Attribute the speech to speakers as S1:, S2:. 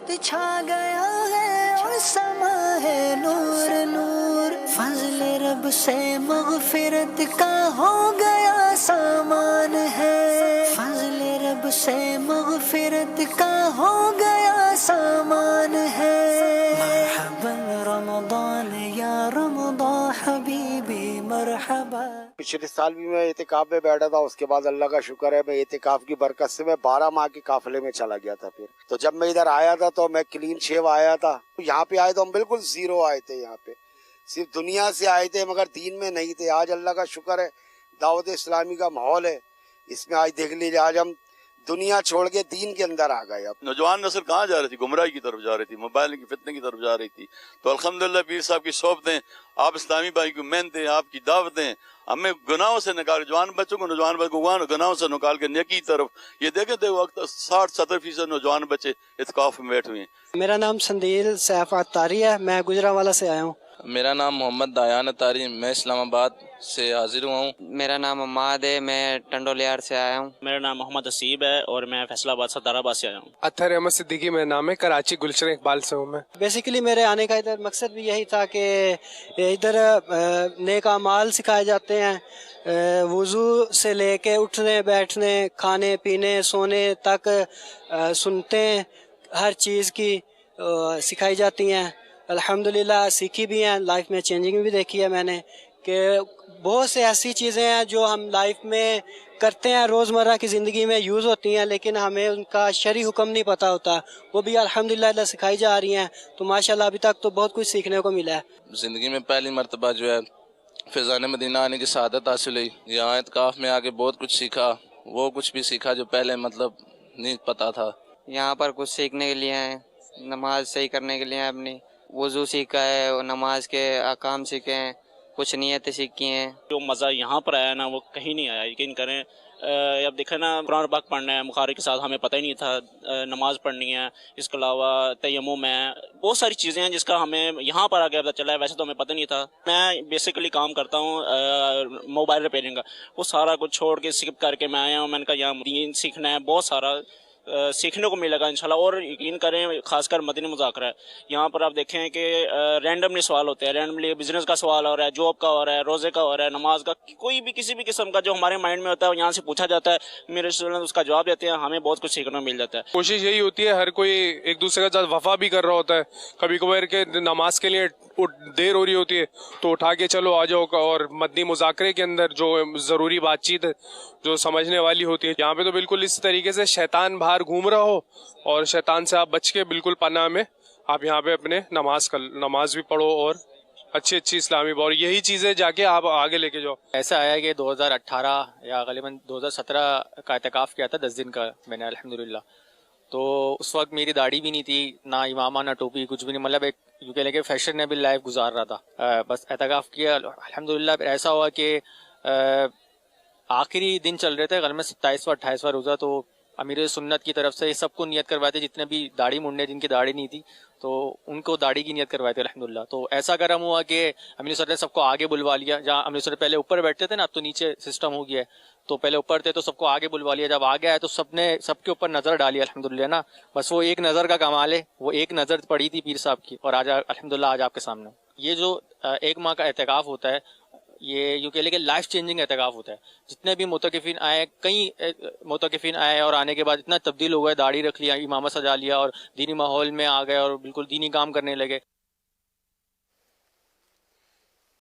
S1: वक्त छा गया है और समा है नूर नूर, फजल रब से मगफिरत का हो गया सामान है, फजल रब से मगफिरत का हो गया सामान है। मरहबन रमदान या रमदान हबीबी मरहबा।
S2: पिछले साल भी मैं एतिकाफ में बैठा था, उसके बाद अल्लाह का शुक्र है मैं एतिकाफ की बरकत से मैं 12 माह के काफिले में चला गया था। फिर तो जब मैं इधर आया था तो मैं क्लीन शेव आया था। यहाँ पे आए तो हम बिल्कुल जीरो आए थे, यहाँ पे सिर्फ दुनिया से आए थे मगर दीन में नहीं थे। आज अल्लाह का शुक्र है दावत इस्लामी का माहौल है, इसमें आज देख लीजिए आज हम दुनिया छोड़ के दीन के अंदर आ गए। अब
S3: नौजवान नस्ल कहाँ जा रही थी? गुमराही की तरफ जा रही थी, मोबाइल की फितने की तरफ जा रही थी। तो अल्हम्दुलिल्लाह पीर साहब की सोबतें, आप इस्लामी भाई की मेहनतें, आपकी दावतें हमें गुनाहों से निकाल, जवान बच्चों को नौजवान बच्चों को गुनाहों से निकाल के नेकी की तरफ। ये देखें तो वक्त 60-70% नौजवान बच्चे इत्काफ में बैठे हुए हैं।
S4: मेरा नाम संदील सैफ अत्तारी है, मैं गुजरांवाला से आया हूँ।
S5: मेरा नाम मोहम्मद दायान अत्तारी, मैं इस्लामाबाद से हाजिर हुआ हूँ।
S6: मेरा नाम अम्माद है, मैं टंडोलियार से आया हूँ।
S7: मेरा नाम मोहम्मद हसीब है और मैं फैसलाबाद सदाराबाद से आया हूँ।
S8: अत्तर अहमद सिद्दीकी मेरा नाम है, कराची गुलशन इकबाल से हूँ मैं।
S4: बेसिकली मेरे आने का इधर मकसद भी यही था कि इधर नेक अमाल सिखाए जाते हैं, वुज़ू से लेके उठने बैठने खाने पीने सोने तक सुनते हर चीज़ की सिखाई जाती हैं। अल्हम्दुलिल्लाह सीखी भी हैं, लाइफ में चेंजिंग भी देखी है मैंने कि बहुत से ऐसी चीज़ें हैं जो हम लाइफ में करते हैं, रोज़मर्रा की ज़िंदगी में यूज़ होती हैं, लेकिन हमें उनका शरई हुक्म नहीं पता होता, वो भी अल्हम्दुलिल्लाह सिखाई जा रही हैं। तो माशाल्लाह अभी तक तो बहुत कुछ सीखने को मिला है।
S5: ज़िंदगी में पहली मरतबा जो है फ़ैज़ान मदीना आने की सआदत हासिल हुई। यहाँ इत्काफ में आके बहुत कुछ सीखा, वो कुछ भी सीखा जो पहले मतलब नहीं पता था।
S6: यहाँ पर कुछ सीखने के लिए हैं, नमाज सही करने के लिए हैं, अपनी वुज़ू सीखा है और नमाज के अहकाम सीखे हैं, कुछ नियतें सीखी हैं।
S7: जो मज़ा यहाँ पर आया ना वो कहीं नहीं आया, यकीन करें। अब देखें ना, कुरान पाक पढ़ना है बुखारी के साथ हमें पता ही नहीं था, नमाज पढ़नी है, इसके अलावा तयम्मुम है, बहुत सारी चीज़ें हैं जिसका हमें यहाँ पर आके पता चला है, वैसे तो हमें पता नहीं था। मैं बेसिकली काम करता हूँ मोबाइल रिपेयरिंग का, वो सारा कुछ छोड़ के स्किप करके मैं आया हूँ। मैंने कहा यहाँ दीन सीखना है, बहुत सारा सीखने को मिलेगा इंशाल्लाह। और यकीन करें खासकर मदनी मुज़ाकरा है, यहाँ पर आप देखें कि रैंडमली सवाल होते हैं, रैंडमली बिजनेस का सवाल हो रहा है, जॉब का हो रहा है, रोज़े का हो रहा है, नमाज का, कोई भी किसी भी किस्म का जो हमारे माइंड में होता है यहाँ से पूछा जाता है, मेरे स्टूडेंट उसका जवाब देते हैं, हमें बहुत कुछ सीखने को मिल जाता है।
S8: कोशिश यही होती है, हर कोई एक दूसरे के साथ वफा भी कर रहा होता है। कभी कभार के नमाज के लिए देर हो रही होती है तो उठा के चलो आ जाओ, और मदनी मुज़ाकरे के अंदर जो ज़रूरी बातचीत है जो समझने वाली होती है, यहाँ पे तो बिल्कुल इस तरीके से शैतान बाहर घूम रहा हो और शैतान से आप बच के बिल्कुल पनाह में आप यहाँ पे अपने नमाज भी पढ़ो और अच्छी अच्छी इस्लामी, और यही चीज़ें जाके आप आगे लेके जाओ।
S9: ऐसा आया कि 2018 या ग़ालिबन 2017 का इत्काफ़ किया था 10 दिन का मैंने अल्हम्दुलिल्लाह। तो उस वक्त मेरी दाढ़ी भी नहीं थी, ना इमामा ना टोपी, कुछ भी नहीं, मतलब एक यूँ कह लेके फैशनेबल लाइफ गुजार रहा था। बस इत्काफ़ किया अल्हम्दुलिल्लाह। ऐसा हुआ कि आखिरी दिन चल रहे थे, ग़ालिबन 27वां 28वां रोज़ा, तो अमीर सुन्नत की तरफ से सबको नियत करवाए थे, जितने भी दाढ़ी मुंडे जिनकी दाढ़ी नहीं थी तो उनको दाढ़ी की नियत करवाए थे अल्हम्दुलिल्लाह। तो ऐसा करम हुआ कि अमीर सर ने सबको आगे बुलवा लिया, जहाँ अमीर सर पहले ऊपर बैठते थे ना, अब तो नीचे सिस्टम हो गया है, तो पहले ऊपर थे तो सबको आगे बुलवा लिया। जब आगे आए तो सबने सबके ऊपर नज़र डाली अल्हम्दुलिल्लाह ना। बस वो एक नज़र का कमाल है, वो एक नज़र पड़ी थी पीर साहब की, और आज अल्हम्दुलिल्लाह आज आपके सामने। ये जो 1 माह का एहतिकाफ होता है, ये यूँ कह लेके लाइफ चेंजिंग एहतिकाफ होता है। जितने भी मुतकिफ़ीन आए, कई मुतकिफ़ीन आए और आने के बाद इतना तब्दील हो गया, दाढ़ी रख लिया, इमामा सजा लिया और दीनी माहौल में आ गए और बिल्कुल दीनी काम करने लगे।